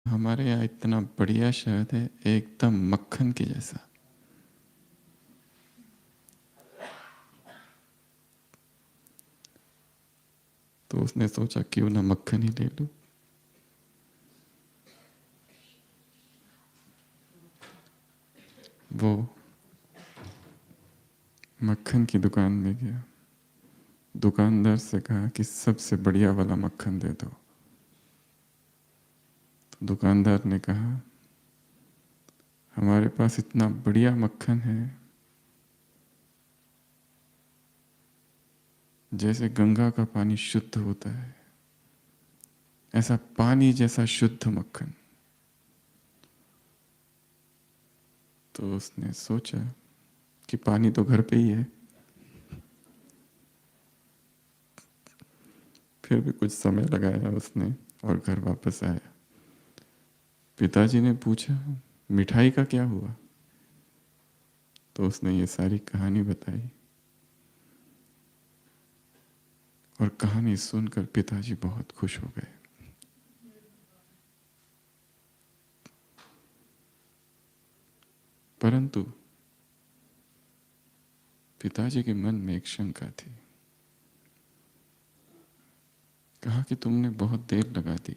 हमारे यहाँ इतना बढ़िया शहद है, एकदम मक्खन के जैसा। तो उसने सोचा क्यों ना मक्खन ही ले लूं। वो मक्खन की दुकान में गया, दुकानदार से कहा कि सबसे बढ़िया वाला मक्खन दे दो। तो दुकानदार ने कहा हमारे पास इतना बढ़िया मक्खन है, जैसे गंगा का पानी शुद्ध होता है, ऐसा पानी जैसा शुद्ध मक्खन। तो उसने सोचा कि पानी तो घर पे ही है। फिर भी कुछ समय लगाया उसने और घर वापस आया। पिताजी ने पूछा मिठाई का क्या हुआ? तो उसने ये सारी कहानी बताई और कहानी सुनकर पिताजी बहुत खुश हो गए। परंतु पिताजी के मन में एक शंका थी। कहा कि तुमने बहुत देर लगा दी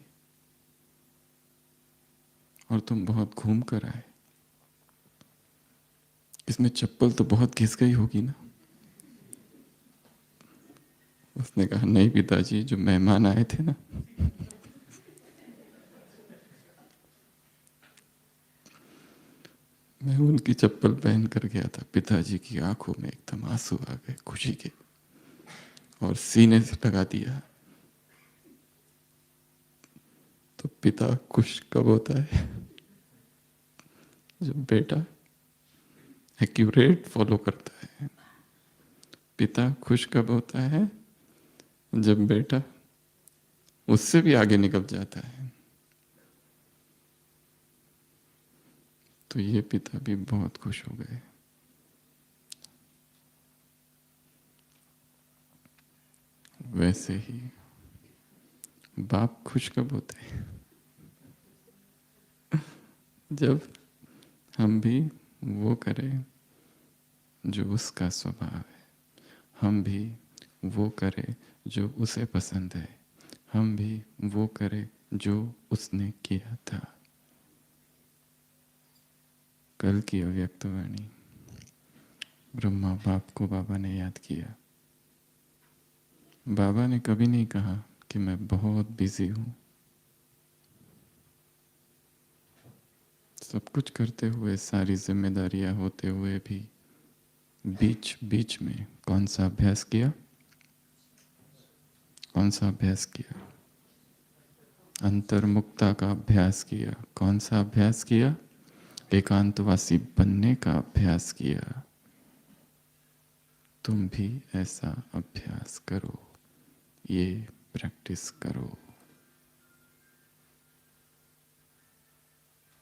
और तुम बहुत घूम कर आए, इसमें चप्पल तो बहुत घिस गई होगी ना? उसने कहा नहीं पिताजी, जो मेहमान आए थे ना, मैं उनकी चप्पल पहन कर गया था। पिताजी की आंखों में एकदम आंसू आ गए खुशी के और सीने से लगा दिया। तो पिता खुश कब होता है? जब बेटा एक्यूरेट फॉलो करता है। पिता खुश कब होता है? जब बेटा उससे भी आगे निकल जाता है। तो ये पिता भी बहुत खुश हो गए। वैसे ही बाप खुश कब होते हैं? जब हम भी वो करें जो उसका स्वभाव है, हम भी वो करें जो उसे पसंद है, हम भी वो करें जो उसने किया था। कल की अव्यक्तवाणी। ब्रह्मा बाप को बाबा ने याद किया। बाबा ने कभी नहीं कहा कि मैं बहुत बिजी हूं। सब कुछ करते हुए, सारी जिम्मेदारियां होते हुए भी बीच बीच में कौन सा अभ्यास किया? कौन सा अभ्यास किया? अंतर्मुक्ता का अभ्यास किया। कौन सा अभ्यास किया? एकांतवासी बनने का अभ्यास किया। तुम भी ऐसा अभ्यास करो, ये प्रैक्टिस करो।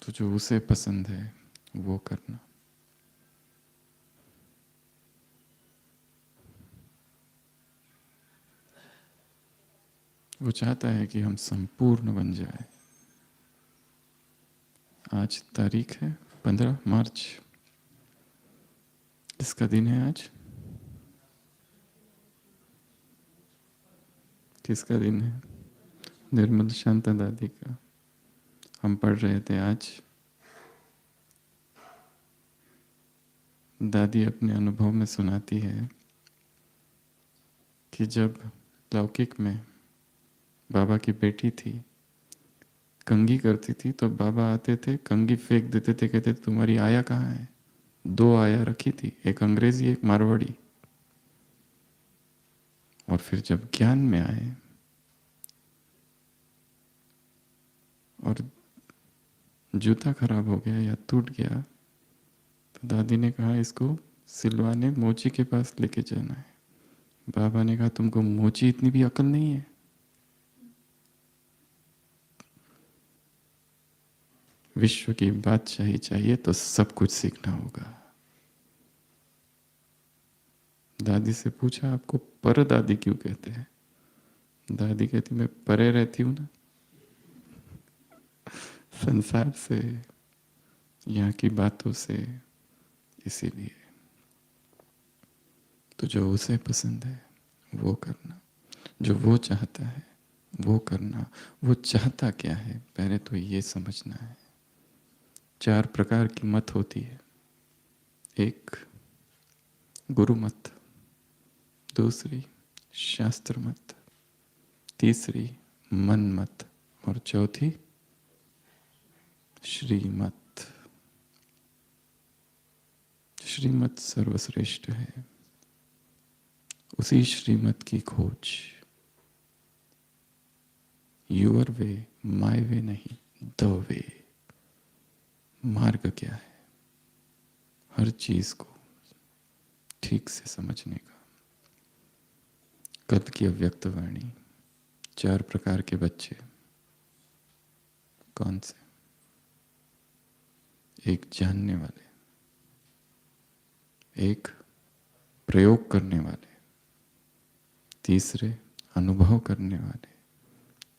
तो जो उसे पसंद है वो करना। वो चाहता है कि हम संपूर्ण बन जाए। आज तारीख है 15 मार्च। किसका दिन है आज? किसका दिन है? निर्मल शांता दादी का। हम पढ़ रहे थे आज। दादी अपने अनुभव में सुनाती है कि जब लौकिक में बाबा की बेटी थी, कंघी करती थी, तो बाबा आते थे, कंघी फेंक देते थे, कहते थे तुम्हारी आया कहाँ है? 2 आया रखी थी, एक अंग्रेजी एक मारवाड़ी। और फिर जब ज्ञान में आए और जूता खराब हो गया या टूट गया, तो दादी ने कहा इसको सिलवाने मोची के पास लेके जाना है। बाबा ने कहा तुमको मोची इतनी भी अकल नहीं है? विश्व की बादशाही चाहिए तो सब कुछ सीखना होगा। दादी से पूछा आपको पर दादी क्यों कहते हैं? दादी कहती मैं परे रहती हूं ना, संसार से, यहाँ की बातों से। इसीलिए तो जो उसे पसंद है वो करना, जो वो चाहता है वो करना। वो चाहता क्या है पहले तो ये समझना है। 4 प्रकार की मत होती है। एक गुरु मत, दूसरी शास्त्र मत, तीसरी मन मत और चौथी श्रीमत। श्रीमत सर्वश्रेष्ठ है, उसी श्रीमत की खोज। योर वे माय वे नहीं, द वे। मार्ग क्या है हर चीज को ठीक से समझने का। कल की अव्यक्त वाणी, 4 प्रकार के बच्चे कौन से? एक जानने वाले, एक प्रयोग करने वाले, तीसरे अनुभव करने वाले,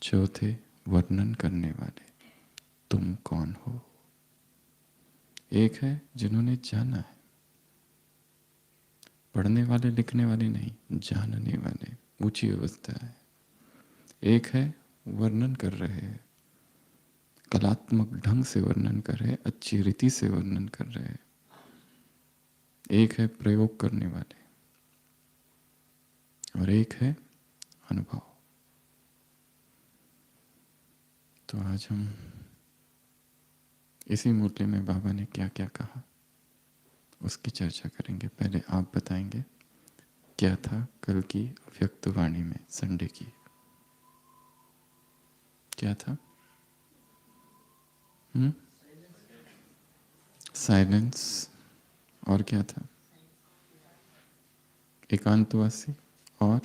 चौथे वर्णन करने वाले। तुम कौन हो? एक है जिन्होंने जाना है, पढ़ने वाले लिखने वाले नहीं, जानने वाले, ऊंची अवस्था है। एक है वर्णन कर रहे हैं, कलात्मक ढंग से वर्णन कर रहे, अच्छी रीति से वर्णन कर रहे। एक है प्रयोग करने वाले और एक है अनुभव। तो आज हम इसी मुरली में बाबा ने क्या क्या कहा उसकी चर्चा करेंगे। पहले आप बताएंगे क्या था कल की व्यक्त वाणी में, संडे की क्या था? साइलेंस। और क्या था? एकांतवासी और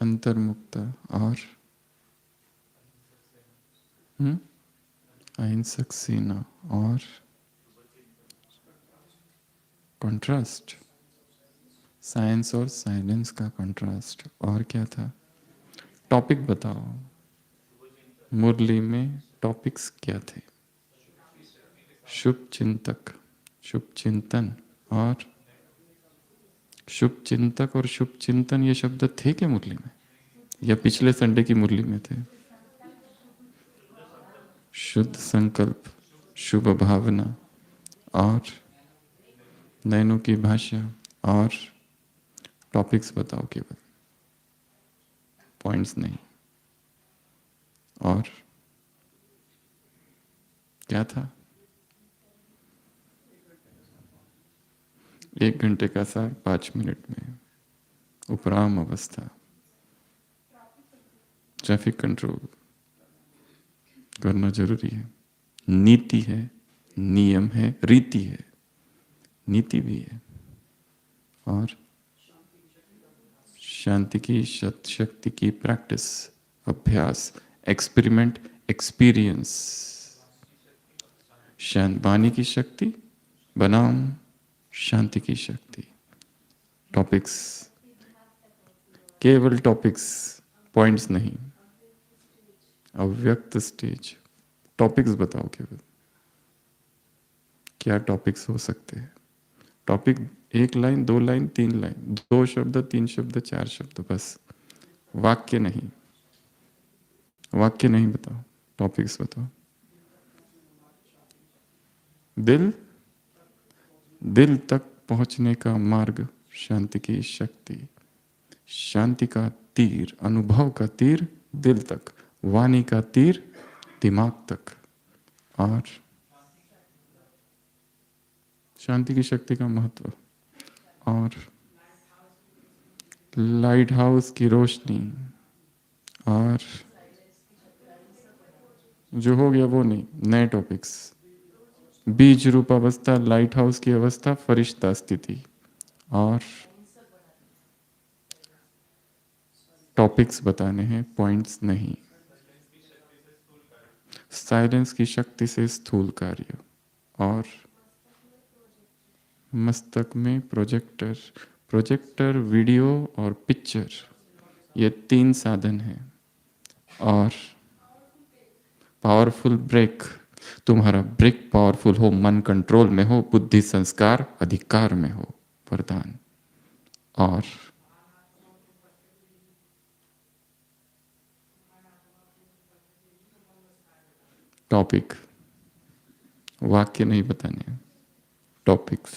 अंतर्मुक्ता और अहिंसक सेना और कंट्रास्ट, साइंस और साइलेंस का कंट्रास्ट। और क्या था? टॉपिक बताओ, मुरली में टॉपिक्स क्या थे? शुभ चिंतक, शुभ चिंतन और शुभ चिंतक और शुभ चिंतन, ये शब्द थे क्या मुरली में या पिछले संडे की मुरली में थे? शुद्ध संकल्प, शुभ भावना और नयनों की भाषा। और टॉपिक्स बताओ, केवल पॉइंट्स नहीं। और क्या था? 1 घंटे का सार 5 मिनट में। उपराम अवस्था, ट्रैफिक कंट्रोल करना जरूरी है। नीति है, नियम है, रीति है, नीति भी है। और शांति की शक्ति की प्रैक्टिस, अभ्यास, एक्सपेरिमेंट, एक्सपीरियंस। वाणी की शक्ति बनाम शांति की शक्ति। टॉपिक्स, केवल टॉपिक्स, पॉइंट्स नहीं। अव्यक्त स्टेज, टॉपिक्स बताओ केवल। क्या टॉपिक्स हो सकते हैं? टॉपिक 1 लाइन, 2 लाइन, 3 लाइन, 2 शब्द, 3 शब्द, 4 शब्द, बस। वाक्य नहीं, वाक्य नहीं बताओ, टॉपिक्स बताओ। दिल, दिल तक पहुंचने का मार्ग, शांति की शक्ति। शांति का तीर, अनुभव का तीर दिल तक, वाणी का तीर दिमाग तक। और शांति की शक्ति का महत्व। और लाइट हाउस की रोशनी। और जो हो गया वो नहीं, नए टॉपिक्स। बीज रूप अवस्था, लाइट हाउस की अवस्था, फरिश्ता स्थिति। और टॉपिक्स बताने हैं, पॉइंट्स नहीं। साइलेंस की शक्ति से स्थूल कार्य। और मस्तक में प्रोजेक्टर, प्रोजेक्टर, वीडियो और पिक्चर, ये 3 साधन हैं। और पावरफुल ब्रेक, तुम्हारा ब्रेक पावरफुल हो, मन कंट्रोल में हो, बुद्धि संस्कार अधिकार में हो, वरदान। और टॉपिक, वाक्य नहीं बताने, टॉपिक्स।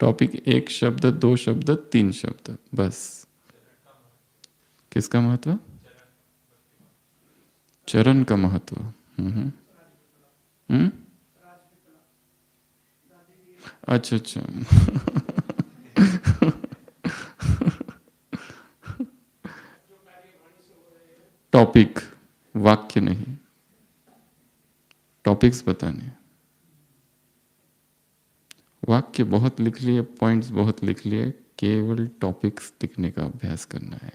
टॉपिक एक शब्द, दो शब्द, तीन शब्द, बस। किसका महत्व? चरण का महत्व। हम्म। हम्म? अच्छा अच्छा। टॉपिक, वाक्य नहीं, टॉपिक्स बताने। वाक्य बहुत लिख लिए, पॉइंट्स बहुत लिख लिए, केवल टॉपिक्स लिखने का अभ्यास करना है।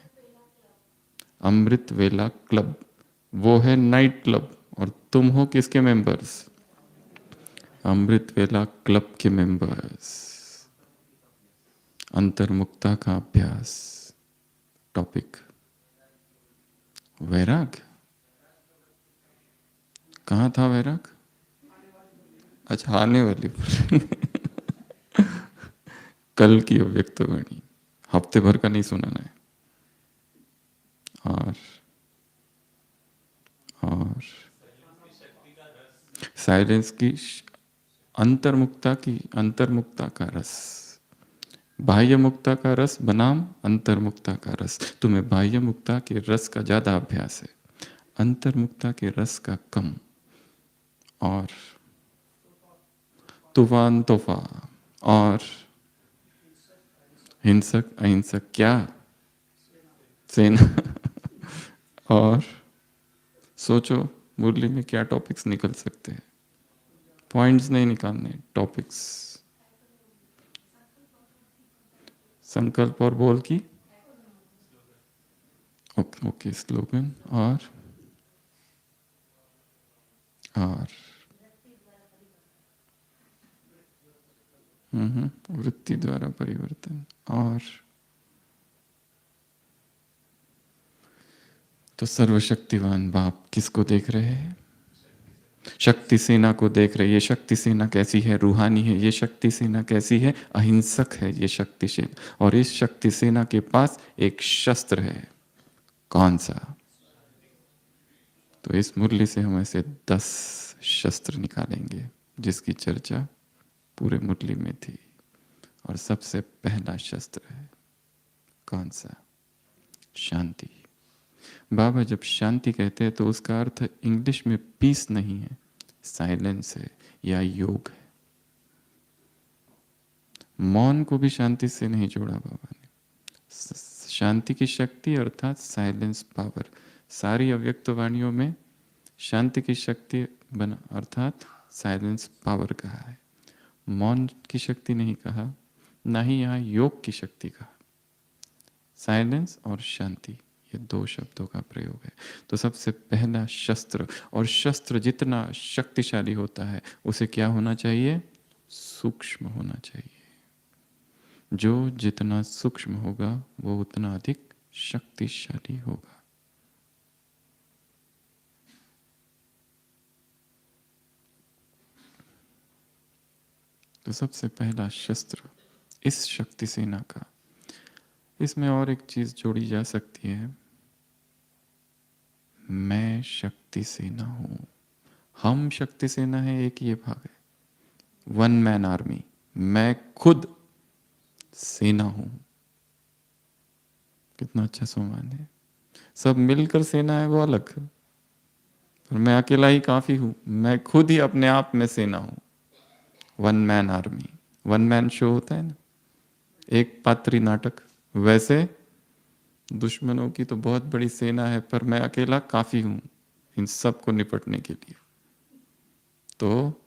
अमृत वेला क्लब, वो है नाइट क्लब, और तुम हो किसके मेंबर्स? अमृत वेला क्लब के मेंबर्स। अंतर्मुक्ता का अभ्यास, टॉपिक। वैराग, कहाँ था वैराग? अच्छा, आने वाली कल की अव्यक्तवाणी, हफ्ते भर का नहीं सुनाना है। और साइलेंस की अंतर्मुक्ता की, अंतर्मुक्ता का रस, बाह्य मुक्ता का रस बनाम अंतर्मुक्ता का रस। तुम्हें बाह्य मुक्ता के रस का ज्यादा अभ्यास है, अंतर्मुक्ता के रस का कम। और तूफान तोहफा, और हिंसक अहिंसक क्या? सेना। और सोचो मुरली में क्या टॉपिक्स निकल सकते हैं? पॉइंट्स नहीं निकालने, टॉपिक्स। संकल्प और बोल की, ओके ओके, स्लोगन। और वृत्ति द्वारा परिवर्तन। और तो सर्वशक्तिवान बाप किसको देख रहे हैं? शक्ति सेना को देख रहे। ये शक्ति सेना कैसी है? रूहानी है। ये शक्ति सेना कैसी है? अहिंसक है ये शक्ति सेना। और इस शक्ति सेना के पास एक शस्त्र है। कौन सा? तो इस मुरली से हम ऐसे 10 शस्त्र निकालेंगे जिसकी चर्चा पूरे मुरली में थी। और सबसे पहला शस्त्र है कौन सा? शांति। बाबा जब शांति कहते हैं तो उसका अर्थ इंग्लिश में पीस नहीं है, साइलेंस है या योग है। मौन को भी शांति से नहीं जोड़ा बाबा ने। शांति की शक्ति अर्थात साइलेंस पावर। सारी अव्यक्त वाणियों में शांति की शक्ति बना अर्थात साइलेंस पावर कहा है। मौन की शक्ति नहीं कहा, ना ही यहाँ योग की शक्ति कहा। साइलेंस और शांति, ये 2 शब्दों का प्रयोग है। तो सबसे पहला शस्त्र, और शस्त्र जितना शक्तिशाली होता है उसे क्या होना चाहिए? सूक्ष्म होना चाहिए। जो जितना सूक्ष्म होगा वो उतना अधिक शक्तिशाली होगा। तो सबसे पहला शस्त्र इस शक्ति सेना का। इसमें और एक चीज जोड़ी जा सकती है, मैं शक्ति सेना हूं। हम शक्ति सेना है, एक ये भाग है, 1 मैन आर्मी। मैं खुद सेना हूं। कितना अच्छा सम्मान है। सब मिलकर सेना है वो अलग, पर मैं अकेला ही काफी हूं। मैं खुद ही अपने आप में सेना हूं। 1 मैन आर्मी, 1 मैन शो होता है ना, एक पात्री नाटक। वैसे दुश्मनों की तो बहुत बड़ी सेना है, पर मैं अकेला काफी हूं इन सब को निपटने के लिए। तो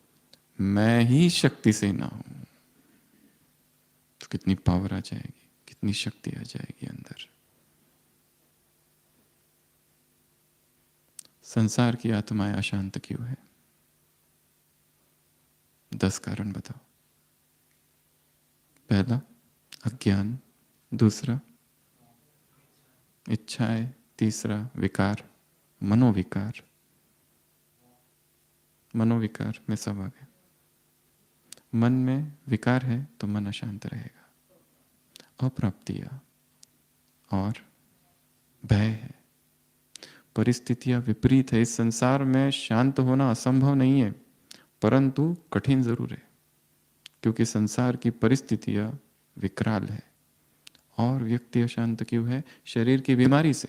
मैं ही शक्ति सेना हूं। तो कितनी पावर आ जाएगी, कितनी शक्ति आ जाएगी अंदर। संसार की आत्माएं अशांत क्यों है? 10 कारण बताओ। पहला अज्ञान, दूसरा इच्छाएं, तीसरा विकार, मनोविकार, मनोविकार में सब आ गए। मन में विकार है तो मन अशांत रहेगा। अप्राप्तियां और भय है, परिस्थितियां विपरीत है। इस संसार में शांत होना असंभव नहीं है, परंतु कठिन जरूर है, क्योंकि संसार की परिस्थितियां विकराल है। और व्यक्ति अशांत क्यों है? शरीर की बीमारी से।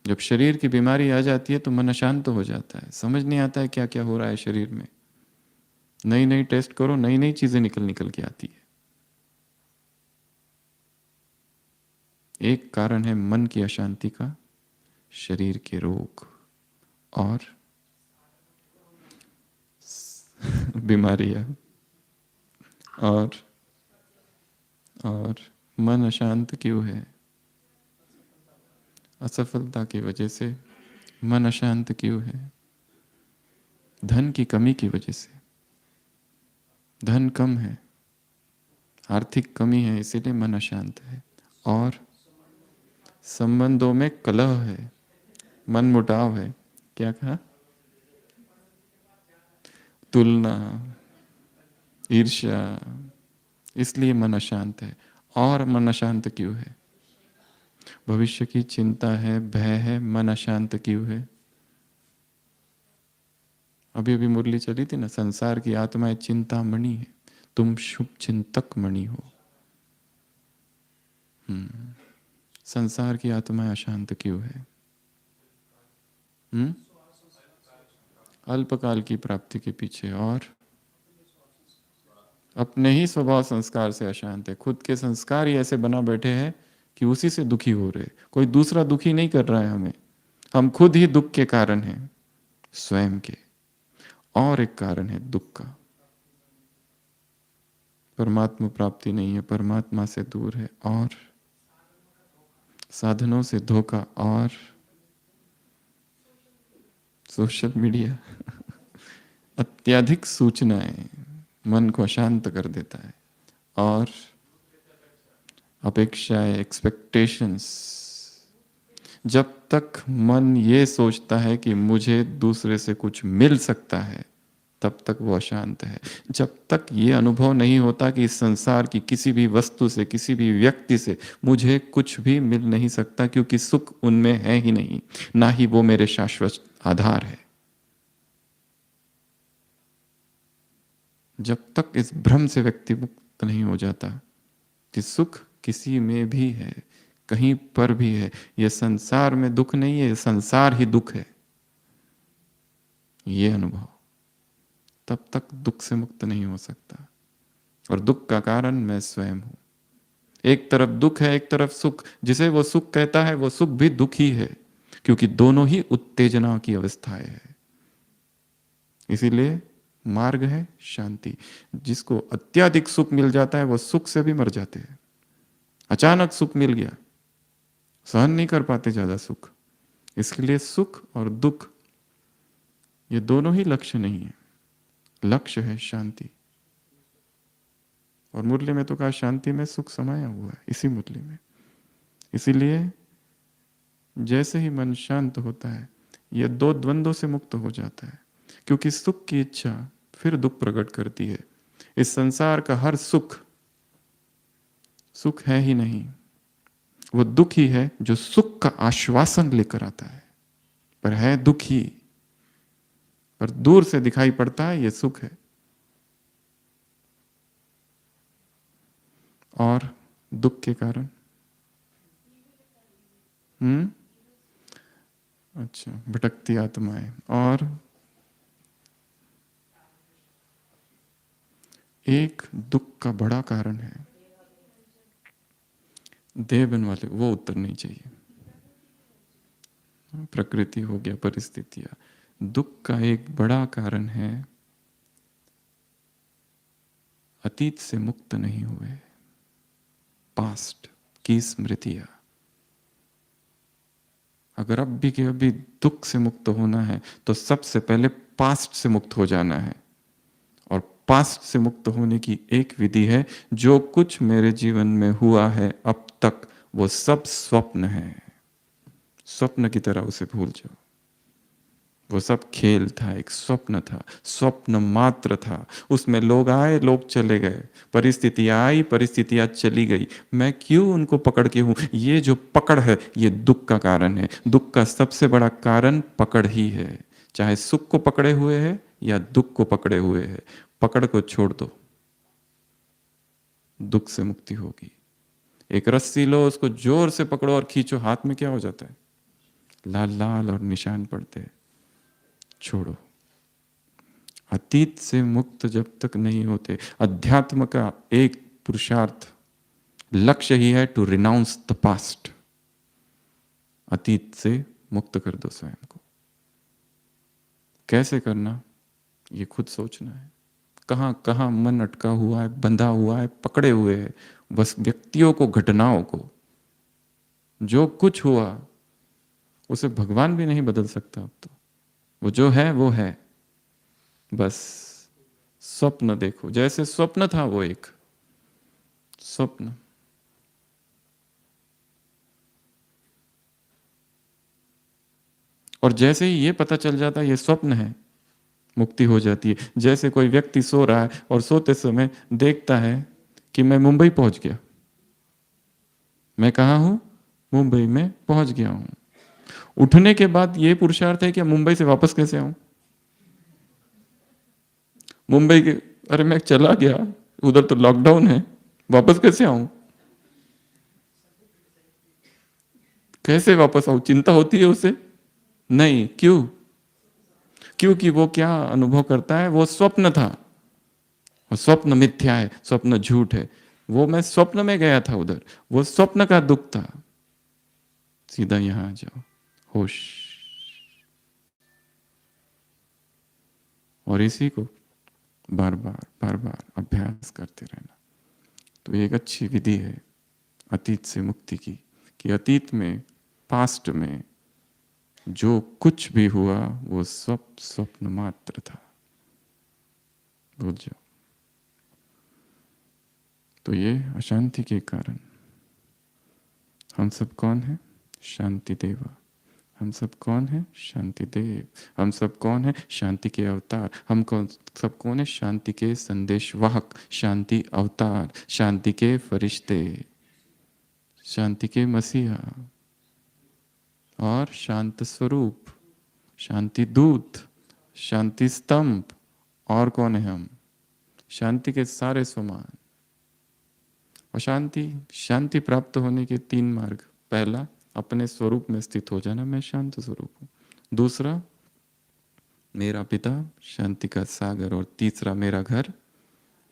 जब शरीर की बीमारी आ जाती है तो मन अशांत हो जाता है, समझ नहीं आता है क्या क्या हो रहा है शरीर में। नई नई टेस्ट करो, नई नई चीजें निकल निकल के आती है। एक कारण है मन की अशांति का, शरीर के रोग और बीमारियां। और मन अशांत क्यों है? असफलता की वजह से। मन अशांत क्यों है? धन की कमी की वजह से। धन कम है, आर्थिक कमी है, इसीलिए मन अशांत है। और संबंधों में कलह है, मन मुटाव है। क्या कहा? तुलना, ईर्ष्या, इसलिए मन अशांत है। और मन अशांत क्यों है? भविष्य की चिंता है, भय है, मन अशांत क्यों है? अभी अभी मुरली चली थी ना, संसार की आत्माएं चिंता मणि है, तुम शुभ चिंतक मणि हो। संसार की आत्माएं अशांत क्यों है? अल्पकाल की प्राप्ति के पीछे और अपने ही स्वभाव संस्कार से अशांत है। खुद के संस्कार ही ऐसे बना बैठे हैं कि उसी से दुखी हो रहे। कोई दूसरा दुखी नहीं कर रहा है हमें, हम खुद ही दुख के कारण हैं, स्वयं के। और एक कारण है दुख का, परमात्मा प्राप्ति नहीं है, परमात्मा से दूर है। और साधनों से धोखा और सोशल मीडिया अत्यधिक सूचनाएं मन को अशांत कर देता है। और अपेक्षाएं, एक्सपेक्टेशंस, जब तक मन ये सोचता है कि मुझे दूसरे से कुछ मिल सकता है, तब तक वो अशांत है। जब तक ये अनुभव नहीं होता कि इस संसार की किसी भी वस्तु से, किसी भी व्यक्ति से मुझे कुछ भी मिल नहीं सकता, क्योंकि सुख उनमें है ही नहीं, ना ही वो मेरे शाश्वत आधार है। जब तक इस भ्रम से व्यक्ति मुक्त नहीं हो जाता कि सुख किसी में भी है, कहीं पर भी है, ये संसार में दुख नहीं है, ये संसार ही दुख है, ये अनुभव, तब तक दुख से मुक्त नहीं हो सकता। और दुख का कारण मैं स्वयं हूं। एक तरफ दुख है, एक तरफ सुख। जिसे वो सुख कहता है वो सुख भी दुख ही है, क्योंकि दोनों ही उत्तेजना की अवस्थाएं है। इसीलिए मार्ग है शांति। जिसको अत्यधिक सुख मिल जाता है वो सुख से भी मर जाते हैं। अचानक सुख मिल गया, सहन नहीं कर पाते ज्यादा सुख। इसके लिए सुख और दुख ये दोनों ही लक्ष्य नहीं है, लक्ष्य है शांति। और मुरली में तो कहा शांति में सुख समाया हुआ है, इसी मुरली में। इसीलिए जैसे ही मन शांत होता है, यह दो द्वंद्वों से मुक्त हो जाता है, क्योंकि सुख की इच्छा फिर दुख प्रकट करती है। इस संसार का हर सुख सुख है ही नहीं, वो दुख ही है जो सुख का आश्वासन लेकर आता है, पर है दुख ही। पर दूर से दिखाई पड़ता है ये सुख है। और दुख के कारण अच्छा, भटकती आत्माएं। और एक दुख का बड़ा कारण है देह बन वाले, वो उत्तर नहीं चाहिए। प्रकृति हो गया, परिस्थितियां। दुख का एक बड़ा कारण है अतीत से मुक्त नहीं हुए, पास्ट की स्मृतियां। अगर अब भी के अभी दुख से मुक्त होना है तो सबसे पहले पास्ट से मुक्त हो जाना है। और पास्ट से मुक्त होने की एक विधि है, जो कुछ मेरे जीवन में हुआ है अब तक वो सब स्वप्न है, स्वप्न की तरह उसे भूल जाओ। वो सब खेल था, एक स्वप्न था, स्वप्न मात्र था। उसमें लोग आए, लोग चले गए, परिस्थितियां आई, परिस्थितियां चली गई। मैं क्यों उनको पकड़ के हूं? ये जो पकड़ है, ये दुख का कारण है। दुख का सबसे बड़ा कारण पकड़ ही है। चाहे सुख को पकड़े हुए है या दुख को पकड़े हुए है, पकड़ को छोड़ दो, दुख से मुक्ति होगी। एक रस्सी लो, उसको जोर से पकड़ो और खींचो, हाथ में क्या हो जाता है? लाल लाल और निशान पड़ते हैं। छोड़ो। अतीत से मुक्त जब तक नहीं होते, अध्यात्म का एक पुरुषार्थ लक्ष्य ही है टू रिनाउंस द पास्ट। अतीत से मुक्त कर दो स्वयं को। कैसे करना, ये खुद सोचना है। कहां कहां मन अटका हुआ है, बंधा हुआ है, पकड़े हुए है, बस व्यक्तियों को, घटनाओं को। जो कुछ हुआ उसे भगवान भी नहीं बदल सकता। अब तो वो जो है वो है। बस स्वप्न देखो, जैसे स्वप्न था वो एक स्वप्न। और जैसे ही ये पता चल जाता है ये स्वप्न है, मुक्ति हो जाती है। जैसे कोई व्यक्ति सो रहा है और सोते समय देखता है कि मैं मुंबई पहुंच गया। मैं कहा हूं? मुंबई में पहुंच गया हूं। उठने के बाद ये पुरुषार्थ है कि मुंबई से वापस कैसे आऊं? मुंबई के, अरे मैं चला गया, उधर तो लॉकडाउन है, वापस कैसे आऊं? कैसे वापस आऊं? चिंता होती है उसे? नहीं। क्यों? क्योंकि वो क्या अनुभव करता है? वो स्वप्न था। और स्वप्न मिथ्या है, स्वप्न झूठ है। वो मैं स्वप्न में गया था उधर, वो स्वप्न का दुख था। सीधा यहां आ जाओ, होश। और इसी को बार बार अभ्यास करते रहना। तो एक अच्छी विधि है अतीत से मुक्ति की, कि अतीत में, पास्ट में जो कुछ भी हुआ वो सब स्वप्न मात्र था, भूल जाओ। तो ये अशांति के कारण हम सब कौन है? शांति देवा। हम सब कौन है? शांति देव। हम सब कौन है? शांति के अवतार। हम कौन सब कौन है? शांति के संदेश वाहक, शांति अवतार, शांति के फरिश्ते, शांति के मसीहा और शांत स्वरूप, शांति दूत, शांति स्तंभ। और कौन है हम? शांति के सारे स्वमान। और शांति प्राप्त होने के 3 मार्ग। पहला, अपने स्वरूप में स्थित हो जाना, मैं शांत स्वरूप हूं। दूसरा, मेरा पिता शांति का सागर। और तीसरा, मेरा घर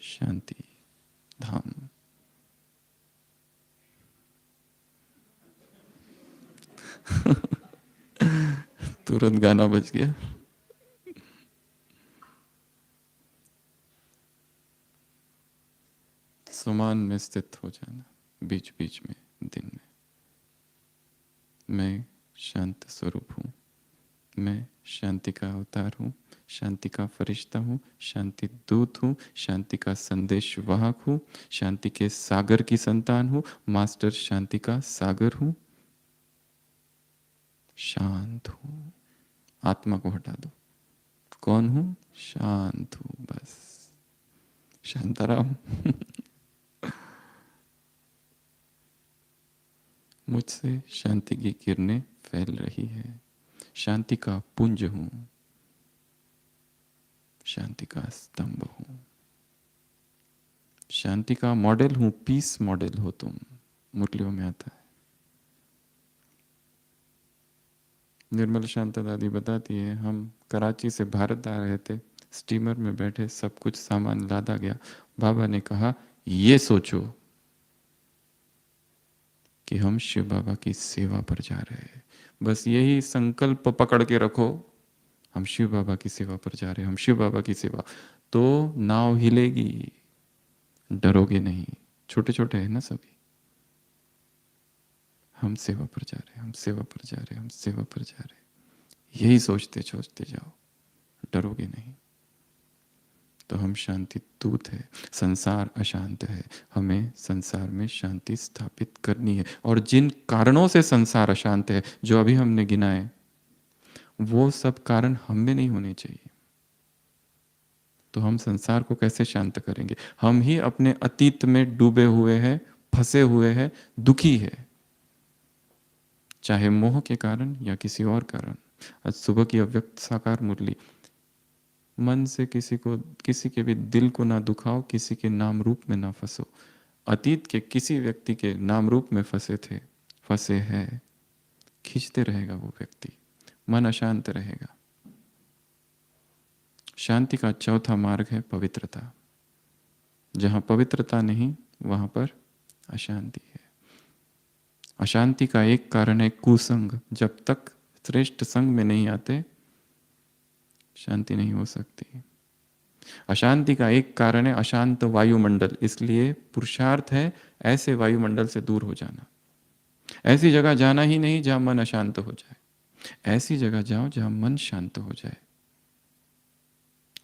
शांति धाम। तुरंत गाना बज गया। समान में स्थित हो जाना, बीच बीच में, दिन में। मैं शांत स्वरूप हूँ, मैं शांति का अवतार हूँ, शांति का फरिश्ता हूँ, शांति दूत हूँ, शांति का संदेश वाहक हूँ, शांति के सागर की संतान हूँ, मास्टर शांति का सागर हूँ, शांत हूँ। आत्मा को हटा दो। कौन हूँ? शांत हूँ, बस शांताराम। मुझसे शांति की किरणें फैल रही है। शांति का पुंज हूं, शांति का स्तंभ हूं, शांति का मॉडल हूं। पीस मॉडल हो तुम, मुरलियों में आता है। निर्मल शांता दादी बताती है, हम कराची से भारत आ रहे थे, स्टीमर में बैठे, सब कुछ सामान लादा गया। बाबा ने कहा, ये सोचो कि हम शिव बाबा की सेवा पर जा रहे हैं। बस यही संकल्प पकड़ के रखो, हम शिव बाबा की सेवा पर जा रहे हैं, हम शिव बाबा की सेवा। तो नाव हिलेगी, डरोगे नहीं। छोटे छोटे हैं ना सभी। हम सेवा पर जा रहे हैं, हम सेवा पर जा रहे हैं, हम सेवा पर जा रहे हैं, यही सोचते सोचते जाओ, डरोगे नहीं। तो हम शांति दूत है। संसार अशांत है, हमें संसार में शांति स्थापित करनी है। और जिन कारणों से संसार अशांत है, जो अभी हमने गिनाए, वो सब कारण हम में नहीं होने चाहिए। तो हम संसार को कैसे शांत करेंगे? हम ही अपने अतीत में डूबे हुए हैं, फंसे हुए हैं, दुखी है, चाहे मोह के कारण या किसी और कारण। आज सुबह की अव्यक्त साकार मुरली, मन से किसी के भी दिल को ना दुखाओ, किसी के नाम रूप में ना फंसो। अतीत के किसी व्यक्ति के नाम रूप में फंसे हैं, खींचते रहेगा वो व्यक्ति, मन अशांत रहेगा। शांति का चौथा मार्ग है पवित्रता। जहां पवित्रता नहीं वहां पर अशांति है। अशांति का एक कारण है कुसंग। जब तक श्रेष्ठ संग में नहीं आते, शांति नहीं हो सकती। अशांति का एक कारण है अशांत वायुमंडल। इसलिए पुरुषार्थ है ऐसे वायुमंडल से दूर हो जाना। ऐसी जगह जाना ही नहीं जहां मन अशांत हो जाए, ऐसी जगह जाओ जहां मन शांत हो जाए।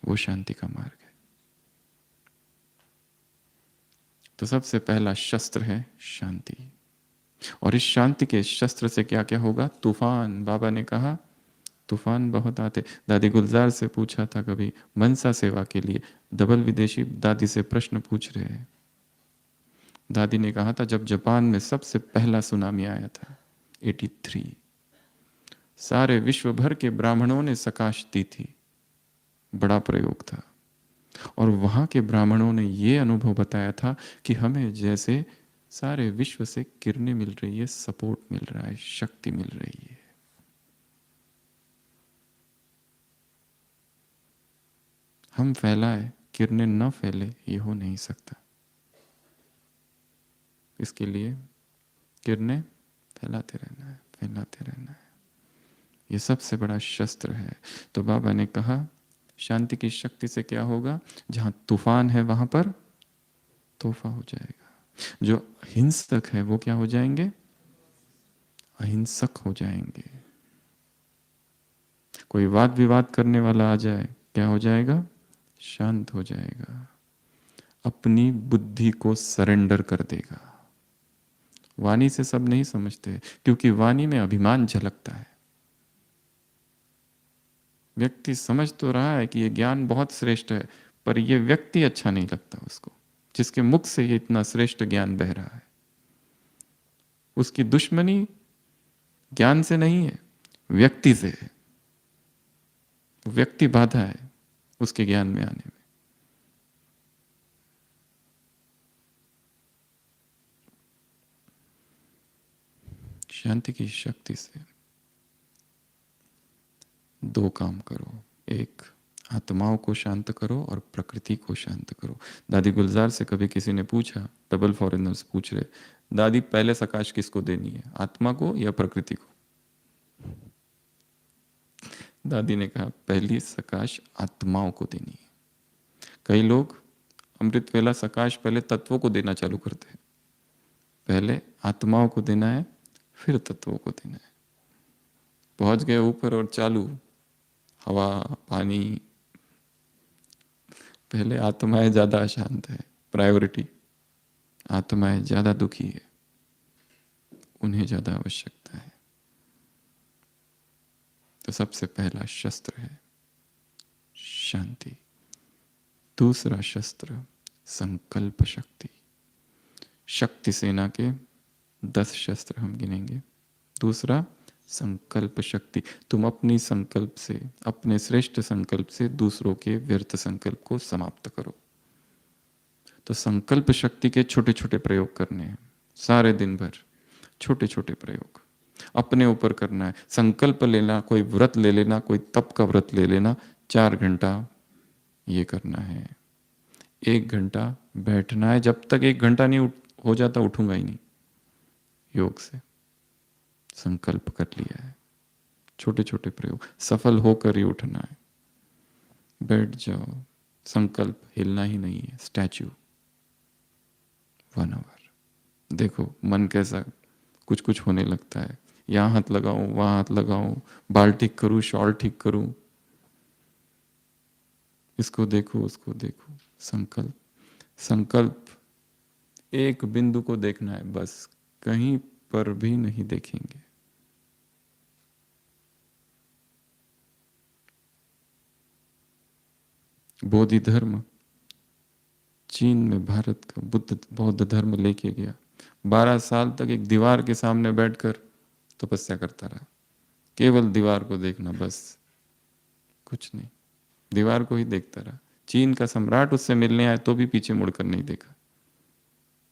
वो शांति का मार्ग है। तो सबसे पहला शस्त्र है शांति। और इस शांति के शस्त्र से क्या क्या होगा? तूफान। बाबा ने कहा तूफान बहुत आते। दादी गुलजार से पूछा था कभी मनसा सेवा के लिए, डबल विदेशी दादी से प्रश्न पूछ रहे हैं। दादी ने कहा था जब जापान में सबसे पहला सुनामी आया था 83, सारे विश्व भर के ब्राह्मणों ने सकाश दी थी। बड़ा प्रयोग था। और वहां के ब्राह्मणों ने ये अनुभव बताया था कि हमें जैसे सारे विश्व से किरणें मिल रही है, सपोर्ट मिल रहा है, शक्ति मिल रही है। हम फैलाए, किरणें न फैले, ये हो नहीं सकता। इसके लिए किरणें फैलाते रहना है, फैलाते रहना है। ये सबसे बड़ा शस्त्र है। तो बाबा ने कहा शांति की शक्ति से क्या होगा? जहां तूफान है वहां पर तोहफा हो जाएगा। जो हिंसक है वो क्या हो जाएंगे? अहिंसक हो जाएंगे। कोई वाद विवाद करने वाला आ जाए, क्या हो जाएगा? शांत हो जाएगा। अपनी बुद्धि को सरेंडर कर देगा। वाणी से सब नहीं समझते, क्योंकि वाणी में अभिमान झलकता है। व्यक्ति समझ तो रहा है कि ये ज्ञान बहुत श्रेष्ठ है, पर यह व्यक्ति अच्छा नहीं लगता उसको, जिसके मुख से ये इतना श्रेष्ठ ज्ञान बह रहा है। उसकी दुश्मनी ज्ञान से नहीं है, व्यक्ति से है। व्यक्ति बाधा है उसके ज्ञान में आने में। शांति की शक्ति से दो काम करो। एक, आत्माओं को शांत करो और प्रकृति को शांत करो। दादी गुलजार से कभी किसी ने पूछा, डबल फॉरेनर्स पूछ रहे, दादी पहले सकाश किसको देनी है, आत्मा को या प्रकृति को? दादी ने कहा पहली सकाश आत्माओं को देनी है। कई लोग अमृत वेला सकाश पहले तत्वों को देना चालू करते हैं। पहले आत्माओं को देना है, फिर तत्वों को देना है। पहुंच गए ऊपर और चालू हवा पानी। पहले आत्माएं ज्यादा अशांत है, प्रायोरिटी। आत्माएं ज्यादा दुखी है, उन्हें ज्यादा आवश्यकता है। तो सबसे पहला शस्त्र है शांति। दूसरा शस्त्र संकल्प शक्ति। शक्ति सेना के 10 शस्त्र हम गिनेंगे। दूसरा संकल्प शक्ति। तुम अपनी संकल्प से, अपने श्रेष्ठ संकल्प से दूसरों के व्यर्थ संकल्प को समाप्त करो। तो संकल्प शक्ति के छोटे छोटे प्रयोग करने हैं। सारे दिन भर छोटे छोटे प्रयोग अपने ऊपर करना है। संकल्प लेना, कोई व्रत ले लेना, कोई तप का व्रत ले लेना, 4 घंटा ये करना है। 1 घंटा बैठना है। जब तक 1 घंटा नहीं हो जाता उठूंगा ही नहीं। योग से संकल्प कर लिया है। छोटे छोटे प्रयोग, सफल होकर ही उठना है। बैठ जाओ, संकल्प हिलना ही नहीं है। Statue 1 hour. देखो मन कैसा कुछ कुछ होने लगता है। यहाँ हाथ लगाऊं, वहां हाथ लगाऊं, बाल ठीक करूं, शॉल ठीक करूं, इसको देखो उसको देखो। संकल्प संकल्प एक बिंदु को देखना है बस, कहीं पर भी नहीं देखेंगे। बोधि धर्म चीन में भारत का बुद्ध बौद्ध धर्म लेके गया। 12 साल तक एक दीवार के सामने बैठकर तपस्या करता रहा, केवल दीवार को देखना, बस कुछ नहीं, दीवार को ही देखता रहा। चीन का सम्राट उससे मिलने आया तो भी पीछे मुड़कर नहीं देखा,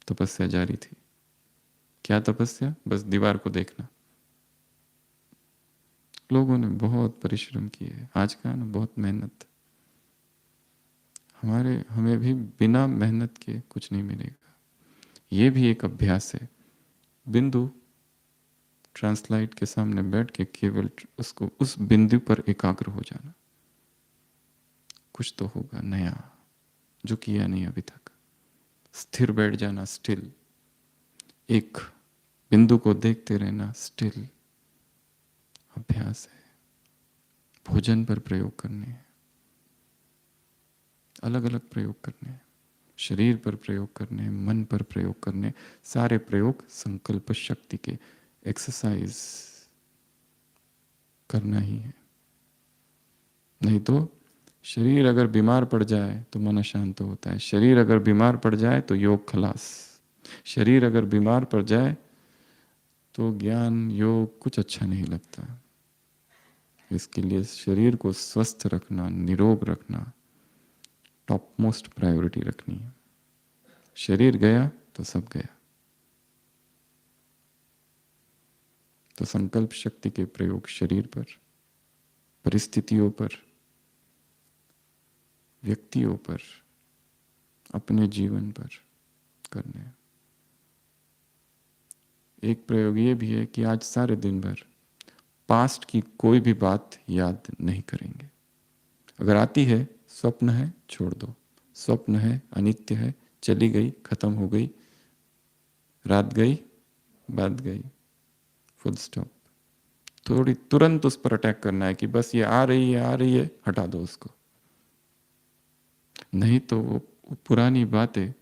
तपस्या जारी थी। क्या तपस्या? बस दीवार को देखना। लोगों ने बहुत परिश्रम किए, आज का ना बहुत मेहनत। हमें भी बिना मेहनत के कुछ नहीं मिलेगा। ये भी एक अभ्यास है। बिंदु ट्रांसलाइट के सामने बैठ के केवल उसको उस बिंदु पर एकाग्र हो जाना, कुछ तो होगा नया जो किया नहीं अभी तक। स्थिर बैठ जाना, स्टिल, एक बिंदु को देखते रहना, स्टिल अभ्यास है। भोजन पर प्रयोग करने हैं, अलग अलग प्रयोग करने हैं, शरीर पर प्रयोग करने हैं, मन पर प्रयोग करने हैं। सारे प्रयोग संकल्प शक्ति के, एक्सरसाइज करना ही है। नहीं तो शरीर अगर बीमार पड़ जाए तो मन अशांत होता है, शरीर अगर बीमार पड़ जाए तो योग खलास, शरीर अगर बीमार पड़ जाए तो ज्ञान योग कुछ अच्छा नहीं लगता। इसके लिए शरीर को स्वस्थ रखना, निरोग रखना टॉप मोस्ट प्रायोरिटी रखनी है। शरीर गया तो सब गया। तो संकल्प शक्ति के प्रयोग शरीर पर, परिस्थितियों पर, व्यक्तियों पर, अपने जीवन पर करने। एक प्रयोग ये भी है कि आज सारे दिन भर पास्ट की कोई भी बात याद नहीं करेंगे। अगर आती है, स्वप्न है, छोड़ दो। स्वप्न है, अनित्य है, चली गई, खत्म हो गई, रात गई, बात गई, फुल स्टॉप। थोड़ी तुरंत उस पर अटैक करना है कि बस ये आ रही है, आ रही है, हटा दो उसको। नहीं तो वो पुरानी बातें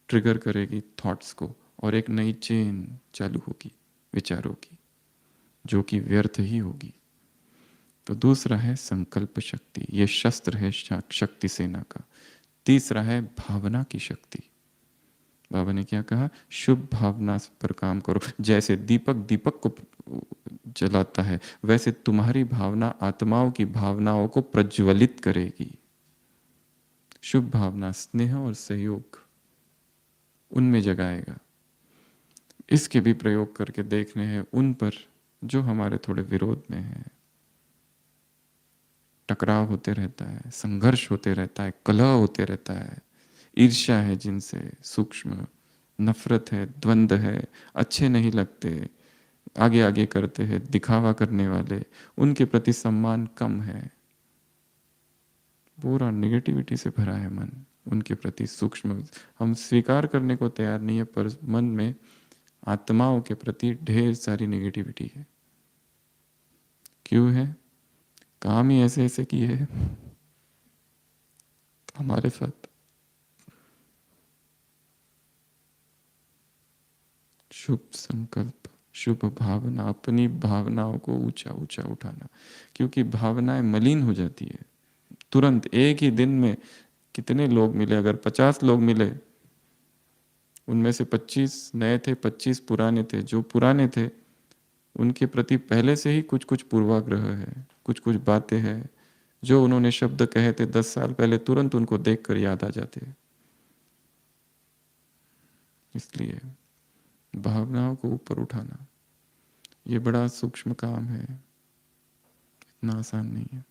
ट्रिगर करेगी थॉट्स को और एक नई चेन चालू होगी विचारों की, जो कि व्यर्थ ही होगी। तो दूसरा है संकल्प शक्ति, ये शस्त्र है शक्ति सेना का। तीसरा है भावना की शक्ति। बाबा ने क्या कहा? शुभ भावना पर काम करो। जैसे दीपक दीपक को जलाता है, वैसे तुम्हारी भावना आत्माओं की भावनाओं को प्रज्वलित करेगी। शुभ भावना, स्नेह और सहयोग उनमें जगाएगा। इसके भी प्रयोग करके देखने हैं उन पर जो हमारे थोड़े विरोध में है। टकराव होते रहता है, संघर्ष होते रहता है, कलह होते रहता है, ईर्ष्या है जिनसे, सूक्ष्म नफरत है, द्वंद है, अच्छे नहीं लगते, आगे आगे करते हैं, दिखावा करने वाले, उनके प्रति सम्मान कम है, पूरा निगेटिविटी से भरा है मन उनके प्रति। सूक्ष्म हम स्वीकार करने को तैयार नहीं है, पर मन में आत्माओं के प्रति ढेर सारी निगेटिविटी है। क्यों है? काम ही ऐसे ऐसे किए है हमारे साथ। शुभ संकल्प, शुभ भावना, अपनी भावनाओं को ऊंचा ऊंचा उठाना, क्योंकि भावनाएं मलिन हो जाती है तुरंत। एक ही दिन में कितने लोग मिले? अगर 50 लोग मिले, उनमें से 25 नए थे, 25 पुराने थे। जो पुराने थे उनके प्रति पहले से ही कुछ कुछ पूर्वाग्रह है, कुछ कुछ बातें हैं जो उन्होंने शब्द कहे थे 10 साल पहले, तुरंत उनको देखकर याद आ जाते हैं। इसलिए भावनाओं को ऊपर उठाना ये बड़ा सूक्ष्म काम है, इतना आसान नहीं है।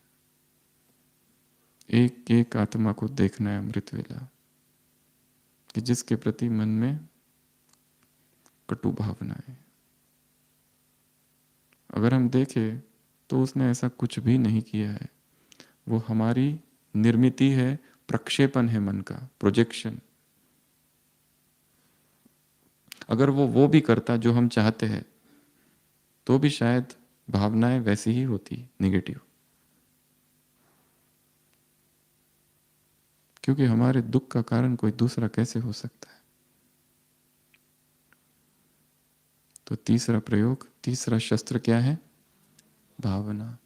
एक एक आत्मा को देखना है अमृत वेला, कि जिसके प्रति मन में कटु भावना है। अगर हम देखें तो उसने ऐसा कुछ भी नहीं किया है, वो हमारी निर्मिति है, प्रक्षेपण है मन का, प्रोजेक्शन। अगर वो भी करता जो हम चाहते हैं तो भी शायद भावनाएं वैसी ही होती, निगेटिव। क्योंकि हमारे दुख का कारण कोई दूसरा कैसे हो सकता है? तो तीसरा प्रयोग, तीसरा शस्त्र क्या है? भावना।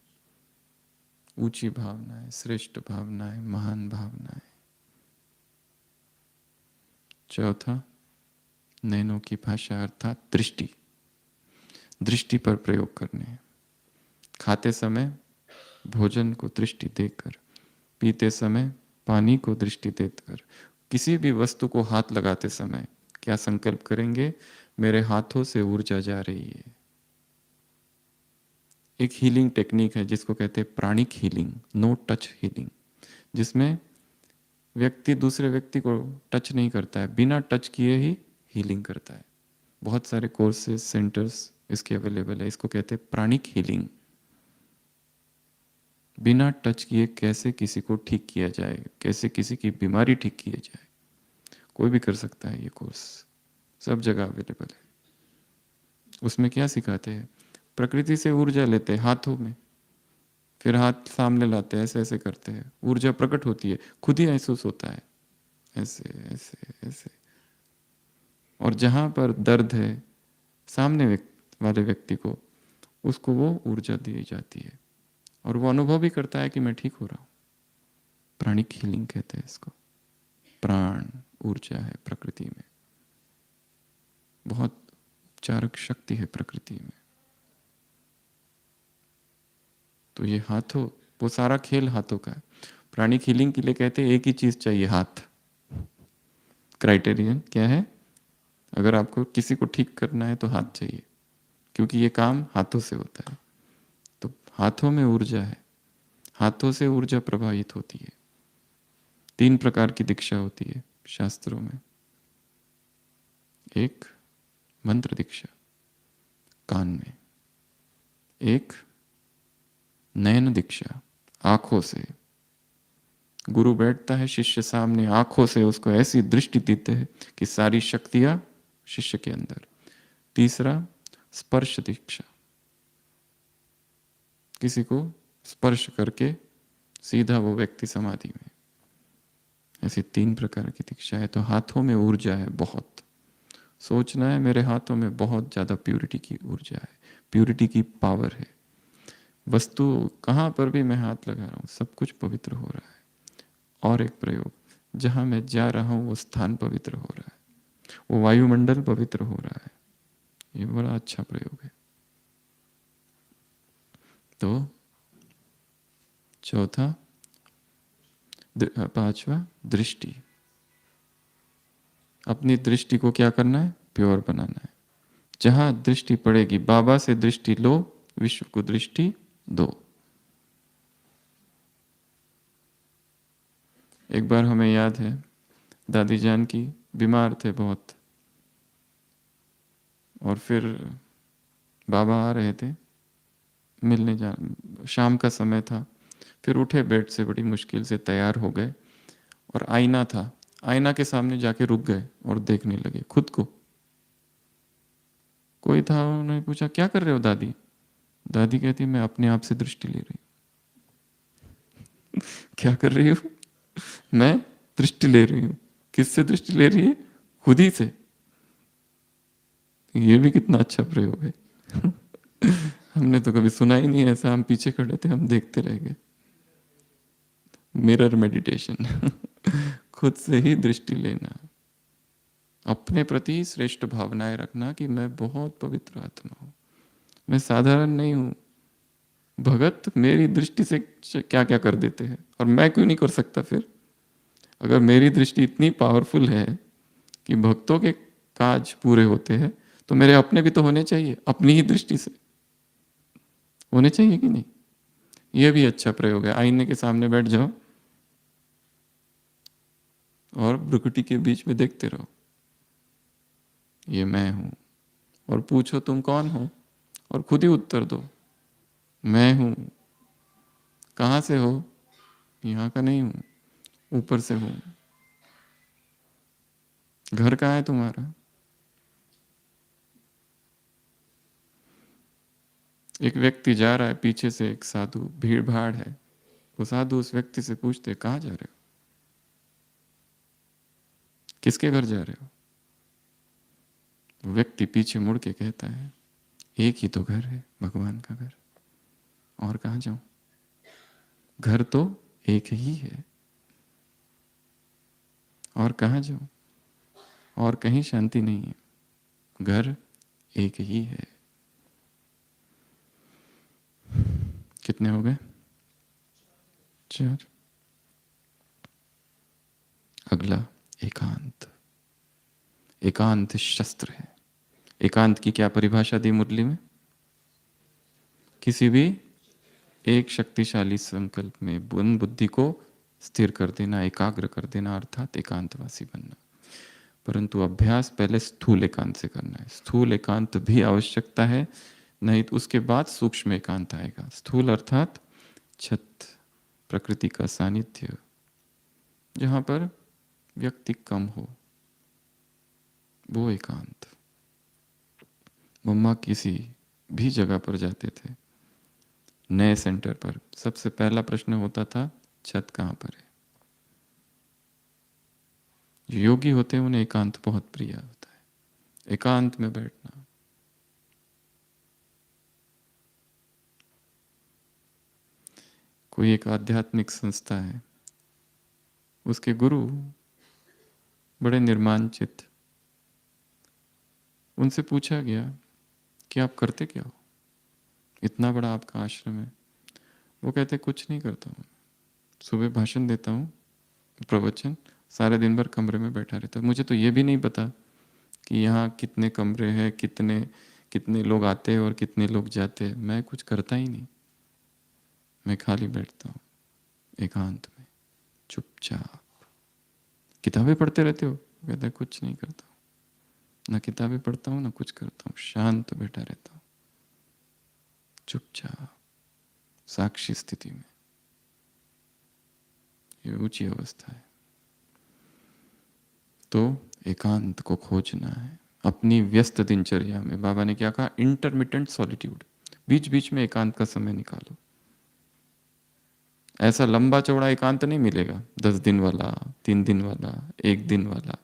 ऊंची भावनाएं, श्रेष्ठ भावनाएं, महान भावनाएं। चौथा, नैनों की भाषा अर्थात दृष्टि, दृष्टि पर प्रयोग करने। खाते समय भोजन को दृष्टि देकर, पीते समय पानी को दृष्टि देकर, किसी भी वस्तु को हाथ लगाते समय क्या संकल्प करेंगे? मेरे हाथों से ऊर्जा जा रही है। एक हीलिंग टेक्निक है जिसको कहते हैं pranic healing, no touch healing, जिसमें व्यक्ति दूसरे व्यक्ति को टच नहीं करता है, बिना टच किए ही हीलिंग करता है। बहुत सारे कोर्सेज सेंटर्स इसके अवेलेबल है। इसको कहते हैं प्राणिक हीलिंग। बिना टच किए कैसे किसी को ठीक किया जाए, कैसे किसी की बीमारी ठीक की जाए, कोई भी कर सकता है। ये कोर्स सब जगह अवेलेबल है। उसमें क्या सिखाते हैं? प्रकृति से ऊर्जा लेते हैं हाथों में, फिर हाथ सामने लाते हैं, ऐसे ऐसे करते हैं, ऊर्जा प्रकट होती है, खुद ही महसूस होता है, ऐसे ऐसे ऐसे। और जहाँ पर दर्द है सामने वाले व्यक्ति को, उसको वो ऊर्जा दी जाती है और वो अनुभव भी करता है कि मैं ठीक हो रहा हूँ। प्राणिक हीलिंग कहते हैं इसको। प्राण ऊर्जा है प्रकृति में, बहुत उपचारक शक्ति है प्रकृति में। तो ये हाथों, वो सारा खेल हाथों का है। प्राणिक हीलिंग के लिए कहते हैं एक ही चीज चाहिए, हाथ। क्राइटेरियन क्या है? अगर आपको किसी को ठीक करना है तो हाथ चाहिए, क्योंकि ये काम हाथों से होता है। तो हाथों में ऊर्जा है, हाथों से ऊर्जा प्रवाहित होती है। 3 प्रकार की दीक्षा होती है शास्त्रों में। एक मंत्र दीक्षा कान में, एक नयन दीक्षा आंखों से। गुरु बैठता है शिष्य सामने, आंखों से उसको ऐसी दृष्टि देते हैं कि सारी शक्तियां शिष्य के अंदर। तीसरा स्पर्श दीक्षा, किसी को स्पर्श करके सीधा वो व्यक्ति समाधि में। ऐसी 3 प्रकार की दीक्षा है। तो हाथों में ऊर्जा है बहुत। सोचना है मेरे हाथों में बहुत ज्यादा प्यूरिटी की ऊर्जा है, प्यूरिटी की पावर है। वस्तु कहां पर भी मैं हाथ लगा रहा हूं, सब कुछ पवित्र हो रहा है। और एक प्रयोग, जहां मैं जा रहा हूं वो स्थान पवित्र हो रहा है, वो वायुमंडल पवित्र हो रहा है। ये बड़ा अच्छा प्रयोग है। तो चौथा, पांचवा दृष्टि। अपनी दृष्टि को क्या करना है? प्योर बनाना है। जहां दृष्टि पड़ेगी, बाबा से दृष्टि लो, विश्व को दृष्टि दो। एक बार हमें याद है, दादी जान की बीमार थे बहुत, और फिर बाबा आ रहे थे मिलने, जा शाम का समय था। फिर उठे बेड से, बड़ी मुश्किल से तैयार हो गए, और आईना था, आईना के सामने जाके रुक गए और देखने लगे खुद को। कोई था, उन्होंने पूछा क्या कर रहे हो दादी? दादी कहती मैं अपने आप से दृष्टि ले रही हूँ। क्या कर रही हूँ? मैं दृष्टि ले रही हूँ। किससे दृष्टि ले रही है? खुद ही से। ये भी कितना अच्छा प्रयोग है। हमने तो कभी सुना ही नहीं ऐसा। हम पीछे खड़े थे, हम देखते रह गए। Mirror meditation. खुद से ही दृष्टि लेना, अपने प्रति श्रेष्ठ भावनाएं रखना कि मैं बहुत पवित्र आत्मा हूं, मैं साधारण नहीं हूं। भगत मेरी दृष्टि से क्या क्या कर देते हैं, और मैं क्यों नहीं कर सकता? फिर अगर मेरी दृष्टि इतनी पावरफुल है कि भक्तों के काज पूरे होते हैं, तो मेरे अपने भी तो होने चाहिए, अपनी ही दृष्टि से होने चाहिए कि नहीं? यह भी अच्छा प्रयोग है। आईने के सामने बैठ जाओ और भ्रुकुटी के बीच में देखते रहो, ये मैं हूं। और पूछो तुम कौन हो, और खुद ही उत्तर दो, मैं हूं। कहां से हो? यहां का नहीं हूं, ऊपर से हूं। घर कहाँ है तुम्हारा? एक व्यक्ति जा रहा है, पीछे से एक साधु, भीड़ भाड़ है। वो साधु उस व्यक्ति से पूछते कहाँ जा रहे हो, किसके घर जा रहे हो? वो व्यक्ति पीछे मुड़ के कहता है एक ही तो घर है, भगवान का घर, और कहाँ जाऊं? घर तो एक ही है, और कहाँ जाऊं? और कहीं शांति नहीं है, घर एक ही है। कितने हो गए? 4। अगला एकांत। एकांत शस्त्र है। एकांत की क्या परिभाषा दी मुरली में? किसी भी एक शक्तिशाली संकल्प में मन बुद्धि को स्थिर कर देना, एकाग्र कर देना, अर्थात एकांतवासी बनना। परंतु अभ्यास पहले स्थूल एकांत से करना है। स्थूल एकांत भी आवश्यकता है, नहीं तो उसके बाद सूक्ष्म एकांत आएगा। स्थूल अर्थात छत, प्रकृति का सानिध्य, जहां पर व्यक्ति कम हो, वो एकांत। मम्मा किसी भी जगह पर जाते थे, नए सेंटर पर, सबसे पहला प्रश्न होता था छत कहाँ पर है। जो योगी होते हैं उन्हें एकांत बहुत प्रिय होता है, एकांत में बैठना। कोई एक आध्यात्मिक संस्था है, उसके गुरु बड़े निर्माणचित, उनसे पूछा गया कि आप करते क्या हो, इतना बड़ा आपका आश्रम है। वो कहते कुछ नहीं करता हूँ, सुबह भाषण देता हूँ, प्रवचन, सारे दिन भर कमरे में बैठा रहता। मुझे तो ये भी नहीं पता कि यहाँ कितने कमरे हैं, कितने कितने लोग आते हैं और कितने लोग जाते हैं। मैं कुछ करता ही नहीं, मैं खाली बैठता हूँ एकांत में, चुपचाप। किताबें पढ़ते रहते हो? कहता है कुछ नहीं करता हूँ, ना किताबें पढ़ता हूँ ना कुछ करता हूँ, शांत बैठा रहता हूँ चुपचाप, साक्षी स्थिति में। ये ऊंची अवस्था है। तो एकांत को खोजना है अपनी व्यस्त दिनचर्या में। बाबा ने क्या कहा? इंटरमिटेंट सॉलिट्यूड, बीच बीच में एकांत का समय निकालो। ऐसा लंबा चौड़ा एकांत नहीं मिलेगा, 10 दिन वाला, 3 दिन वाला, 1 दिन वाला।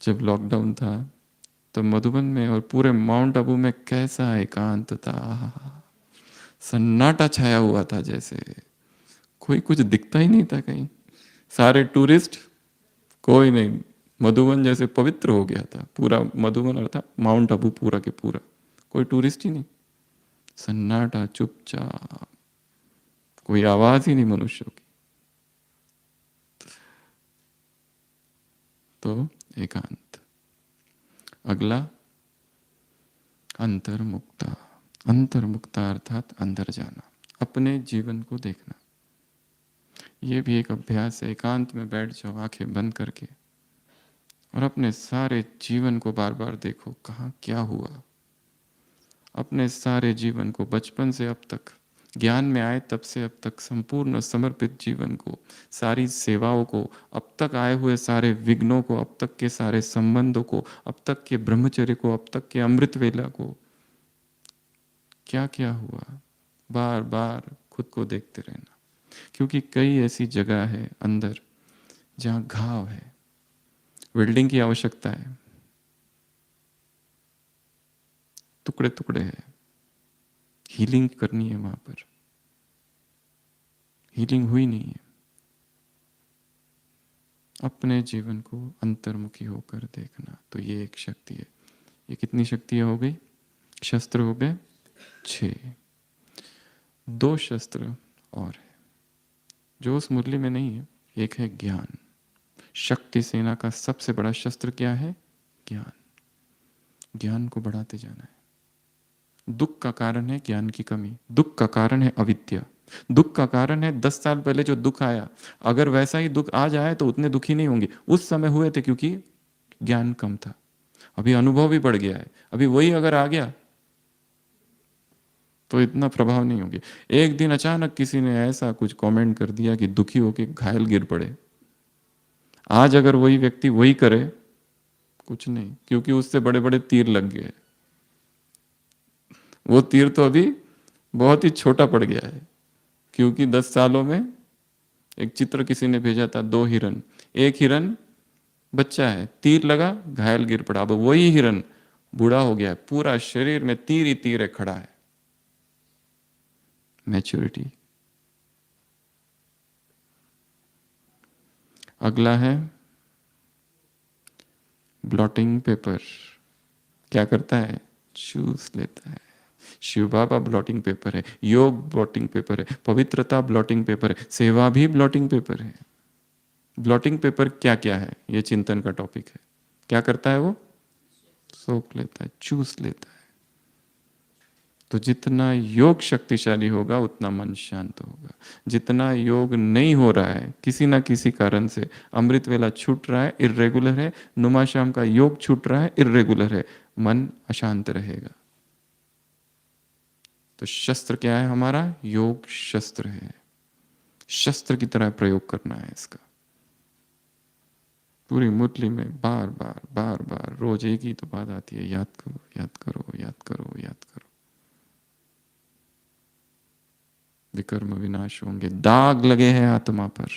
जब लॉकडाउन था तो मधुबन में और पूरे माउंट आबू में कैसा एकांत था, सन्नाटा छाया हुआ था, जैसे कोई कुछ दिखता ही नहीं था कहीं। सारे टूरिस्ट, कोई नहीं। मधुबन जैसे पवित्र हो गया था पूरा मधुबन, अर्थात माउंट आबू पूरा के पूरा, कोई टूरिस्ट ही नहीं, सन्नाटा, चुपचाप, कोई आवाज ही नहीं मनुष्यों की। तो एकांत। अगला अंतर्मुक्ता। अंतर्मुक्ता अर्थात अंदर जाना, अपने जीवन को देखना। ये भी एक अभ्यास है। एकांत में बैठ जाओ आंखें बंद करके और अपने सारे जीवन को बार बार देखो, कहाँ क्या हुआ। अपने सारे जीवन को, बचपन से अब तक, ज्ञान में आए तब से अब तक, संपूर्ण समर्पित जीवन को, सारी सेवाओं को, अब तक आए हुए सारे विघ्नों को, अब तक के सारे संबंधों को, अब तक के ब्रह्मचर्य को, अब तक के अमृत वेला को, क्या क्या हुआ, बार बार खुद को देखते रहना। क्योंकि कई ऐसी जगह है अंदर जहां घाव है, वेल्डिंग की आवश्यकता है, टुकड़े टुकड़े है, हीलिंग करनी है, वहां पर हीलिंग हुई नहीं है। अपने जीवन को अंतर्मुखी होकर देखना, तो ये एक शक्ति है। ये कितनी शक्तियां हो गई? शस्त्र हो गए 6। 2 शस्त्र और है जो उस मुरली में नहीं है। एक है ज्ञान। शक्ति सेना का सबसे बड़ा शस्त्र क्या है? ज्ञान। ज्ञान को बढ़ाते जाना है। दुख का कारण है ज्ञान की कमी, दुख का कारण है अविद्या, दुख का कारण है 10 साल पहले जो दुख आया, अगर वैसा ही दुख आज आए तो उतने दुखी नहीं होंगे। उस समय हुए थे क्योंकि ज्ञान कम था। अभी अनुभव भी बढ़ गया है, अभी वही अगर आ गया तो इतना प्रभाव नहीं होगी। एक दिन अचानक किसी ने ऐसा कुछ कमेंट कर दिया कि दुखी होके घायल गिर पड़े, आज अगर वही व्यक्ति वही करे, कुछ नहीं, क्योंकि उससे बड़े बड़े तीर लग गए। वो तीर तो अभी बहुत ही छोटा पड़ गया है, क्योंकि 10 सालों में, एक चित्र किसी ने भेजा था, 2 हिरन, एक हिरन बच्चा है, तीर लगा, घायल गिर पड़ा। अब वही हिरन बूढ़ा हो गया है, पूरा शरीर में तीर ही तीर है, खड़ा है। मैच्योरिटी। अगला है ब्लॉटिंग पेपर क्या करता है? चूस लेता है। शिव बाबा ब्लॉटिंग पेपर है, योग ब्लॉटिंग पेपर है, पवित्रता ब्लॉटिंग पेपर है, सेवा भी ब्लॉटिंग पेपर है। ब्लॉटिंग पेपर क्या क्या है, ये चिंतन का टॉपिक है। क्या करता है वो? सोख लेता है, चूस लेता है। तो जितना योग शक्तिशाली होगा उतना मन शांत होगा। जितना योग नहीं हो रहा है किसी ना किसी कारण से, अमृत वेला छूट रहा है, इर्रेगुलर है, नुमा शाम का योग छूट रहा है, इर्रेगुलर है, मन अशांत रहेगा। तो शस्त्र क्या है हमारा? योग शस्त्र है। शस्त्र की तरह प्रयोग करना है इसका। पूरी मुरली में बार बार बार बार रोज एक ही तो बात आती है, याद करो याद करो याद करो याद करो। विकर्म विनाश होंगे, दाग लगे हैं आत्मा पर।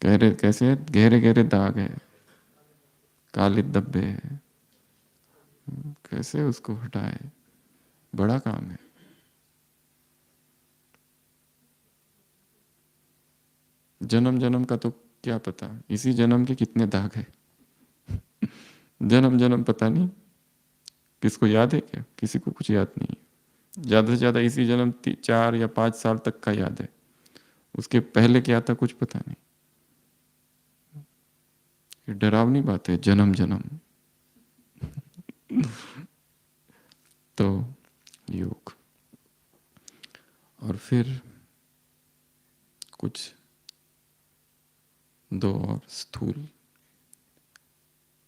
गहरे कैसे? गहरे गहरे दाग है, काले धब्बे है। कैसे उसको हटाए? बड़ा काम है। जन्म जन्म का तो क्या पता, इसी जन्म के कितने दाग है। जन्म जन्म पता नहीं। किसको याद है क्या? किसी को कुछ याद नहीं है। ज्यादा से ज्यादा इसी जन्म 4 या 5 साल तक का याद है। उसके पहले क्या था कुछ पता नहीं। ये डरावनी बात है, जन्म जन्म। तो योग, और फिर कुछ दो और स्थूल।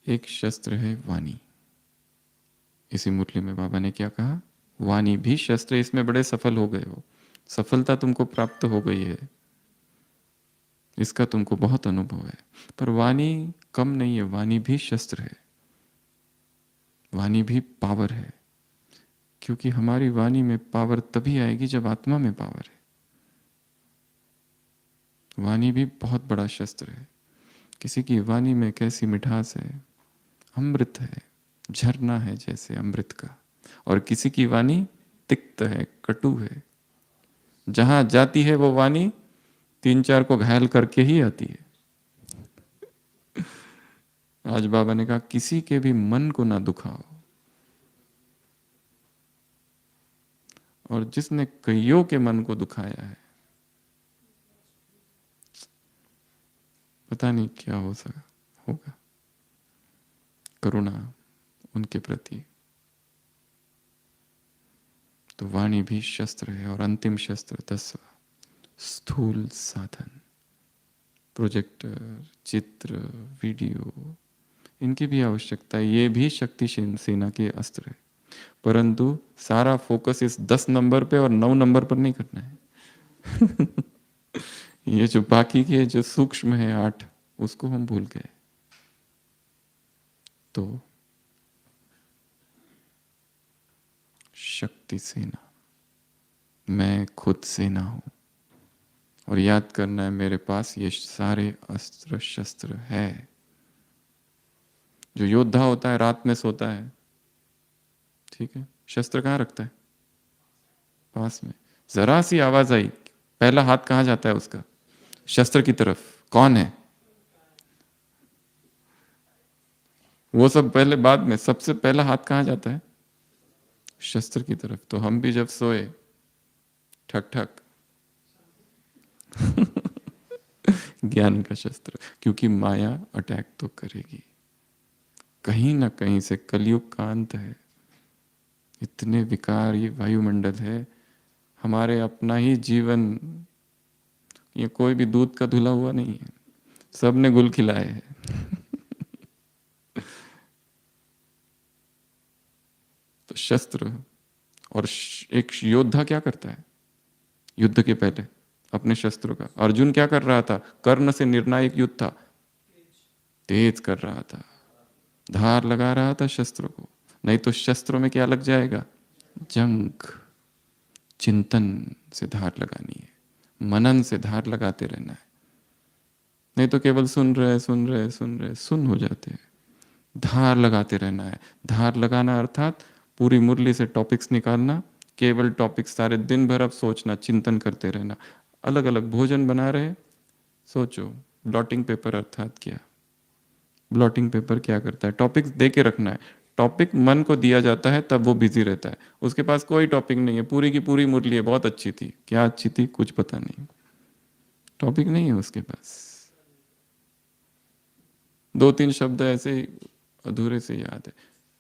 एक शस्त्र है वाणी। इसी मुरली में बाबा ने क्या कहा? वाणी भी शस्त्र। इसमें बड़े सफल हो गए हो, सफलता तुमको प्राप्त हो गई है, इसका तुमको बहुत अनुभव है। पर वाणी कम नहीं है, वाणी भी शस्त्र है, वाणी भी पावर है। क्योंकि हमारी वाणी में पावर तभी आएगी जब आत्मा में पावर है। वाणी भी बहुत बड़ा शस्त्र है। किसी की वाणी में कैसी मिठास है, अमृत है, झरना है जैसे अमृत का। और किसी की वाणी तिक्त है, कटु है। जहां जाती है वो वाणी 3-4 को घायल करके ही आती है। आज बाबा ने कहा किसी के भी मन को ना दुखाओ। और जिसने कईयों के मन को दुखाया है, पता नहीं क्या हो सका होगा। करुणा उनके प्रति। तो वाणी भी शस्त्र है। और अंतिम शस्त्र 10वां, स्थूल साधन। प्रोजेक्टर, चित्र, वीडियो, इनकी भी आवश्यकता है। ये भी शक्ति सेना के अस्त्र है। परंतु सारा फोकस इस 10 नंबर पे और 9 नंबर पर नहीं करना है। ये जो बाकी के जो सूक्ष्म है 8, उसको हम भूल गए। तो शक्ति सेना, मैं खुद सेना हूं। और याद करना है मेरे पास ये सारे अस्त्र शस्त्र है। जो योद्धा होता है रात में सोता है, ठीक है, शस्त्र कहाँ रखता है? पास में। जरा सी आवाज आई, पहला हाथ कहाँ जाता है उसका? शस्त्र की तरफ। कौन है वो? सब पहले, बाद में। सबसे पहला हाथ कहाँ जाता है? शस्त्र की तरफ। तो हम भी जब सोए, ठक ठक, ज्ञान का शस्त्र। क्योंकि माया अटैक तो करेगी, कहीं ना कहीं से कलयुग का अंत है। इतने विकार ये वायुमंडल है, हमारे अपना ही जीवन, ये कोई भी दूध का धुला हुआ नहीं है, सब ने गुल खिलाए हैं। तो शस्त्र। और एक योद्धा क्या करता है युद्ध के पहले? अपने शस्त्रों का। अर्जुन क्या कर रहा था? कर्ण से निर्णायक युद्ध था, तेज कर रहा था, धार लगा रहा था शस्त्रों को। नहीं तो शस्त्रों में क्या लग जाएगा? जंग। चिंतन से धार लगानी है, मनन से धार लगाते रहना है। नहीं तो केवल सुन रहे सुन रहे सुन रहे सुन हो जाते हैं। धार लगाते रहना है। धार लगाना अर्थात पूरी मुरली से टॉपिक्स निकालना, केवल टॉपिक्स सारे दिन भर अब सोचना, चिंतन करते रहना। अलग अलग भोजन बना रहे, सोचो। ब्लॉटिंग पेपर अर्थात क्या? ब्लॉटिंग पेपर क्या करता है, टॉपिक्स दे के रखना है। टॉपिक मन को दिया जाता है तब वो बिजी रहता है। उसके पास कोई टॉपिक नहीं है, पूरी की पूरी मुरली है, बहुत अच्छी थी, क्या अच्छी थी कुछ पता नहीं, टॉपिक नहीं है उसके पास। दो तीन शब्द ऐसे ही अधूरे से याद है।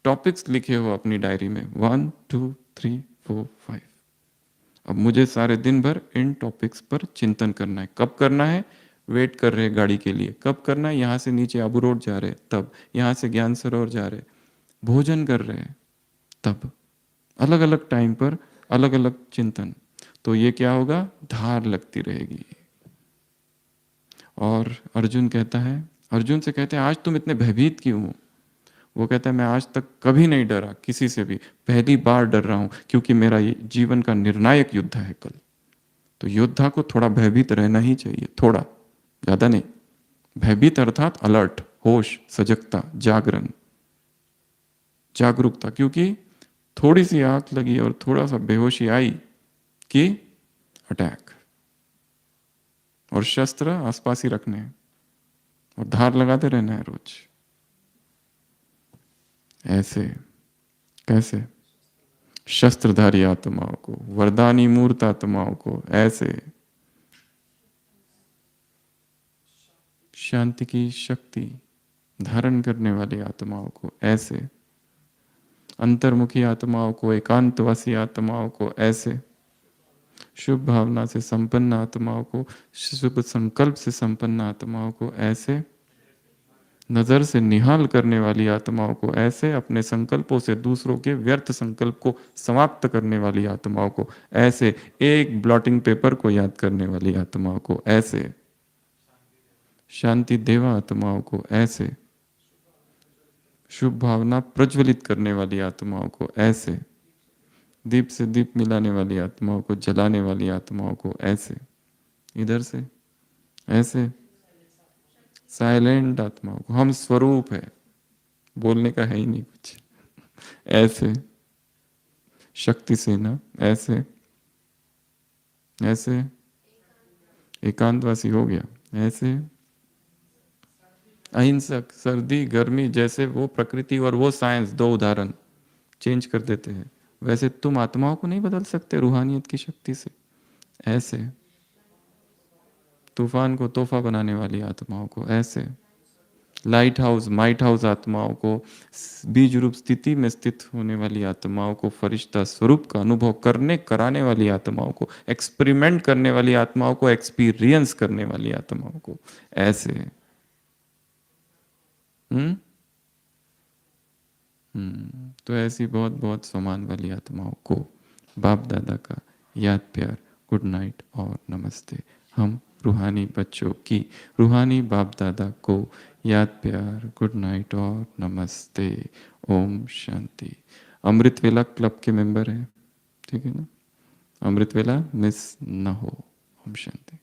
टॉपिक्स लिखे हो अपनी डायरी में, 1 2 3 4 5। अब मुझे सारे दिन भर इन टॉपिक्स पर चिंतन करना है। कब करना है? वेट कर रहे गाड़ी के लिए। कब करना है? यहाँ से नीचे आबू रोड जा रहे तब, यहाँ से ज्ञान सरोवर जा रहे, भोजन कर रहे हैं तब, अलग अलग टाइम पर अलग अलग चिंतन। तो ये क्या होगा? धार लगती रहेगी। और अर्जुन कहता है, अर्जुन से कहते हैं आज तुम इतने भयभीत क्यों हो? वो कहता है मैं आज तक कभी नहीं डरा किसी से भी, पहली बार डर रहा हूं क्योंकि मेरा ये जीवन का निर्णायक युद्ध है कल। तो योद्धा को थोड़ा भयभीत रहना ही चाहिए, थोड़ा, ज्यादा नहीं। भयभीत अर्थात अलर्ट, होश, सजगता, जागरण, जागरूकता। क्योंकि थोड़ी सी आंख लगी और थोड़ा सा बेहोशी आई कि अटैक। और शस्त्र आसपास ही रखने हैं और धार लगाते रहना है रोज। ऐसे कैसे? शस्त्रधारी आत्माओं को, वरदानी मूर्त आत्माओं को, ऐसे शांति की शक्ति धारण करने वाली आत्माओं को, ऐसे अंतर्मुखी आत्माओं को, एकांतवासी आत्माओं को, ऐसे शुभ भावना से संपन्न आत्माओं को, शुभ संकल्प से संपन्न आत्माओं को, ऐसे नजर से निहाल करने वाली आत्माओं को, ऐसे अपने संकल्पों से दूसरों के व्यर्थ संकल्प को समाप्त करने वाली आत्माओं को, ऐसे एक ब्लॉटिंग पेपर को याद करने वाली आत्माओं को, ऐसे शांति देवा आत्माओं को, ऐसे शुभ भावना प्रज्वलित करने वाली आत्माओं को, ऐसे दीप से दीप मिलाने वाली आत्माओं को, जलाने वाली आत्माओं को, ऐसे इधर से ऐसे साइलेंट आत्माओं को, हम स्वरूप है, बोलने का है ही नहीं कुछ, ऐसे शक्ति से ना, ऐसे ऐसे एकांतवासी हो गया, ऐसे अहिंसक, सर्दी गर्मी जैसे वो प्रकृति और वो साइंस, दो उदाहरण चेंज कर देते हैं। वैसे तुम आत्माओं को नहीं बदल सकते रूहानियत की शक्ति से। ऐसे तूफान को तोहफा बनाने वाली आत्माओं को, ऐसे लाइट हाउस माइट हाउस आत्माओं को, बीज रूप स्थिति में स्थित होने वाली आत्माओं को, फरिश्ता स्वरूप का अनुभव करने कराने वाली आत्माओं को, एक्सपेरिमेंट करने वाली आत्माओं को, एक्सपीरियंस करने वाली आत्माओं को, ऐसे तो ऐसी बहुत बहुत सम्मान वाली आत्माओं को बाप दादा का याद प्यार, गुड नाइट और नमस्ते। हम रूहानी बच्चों की रूहानी बाप दादा को याद प्यार, गुड नाइट और नमस्ते। ओम शांति। अमृत वेला क्लब के मेंबर हैं, ठीक है ना? अमृत वेला मिस न हो। ओम शांति।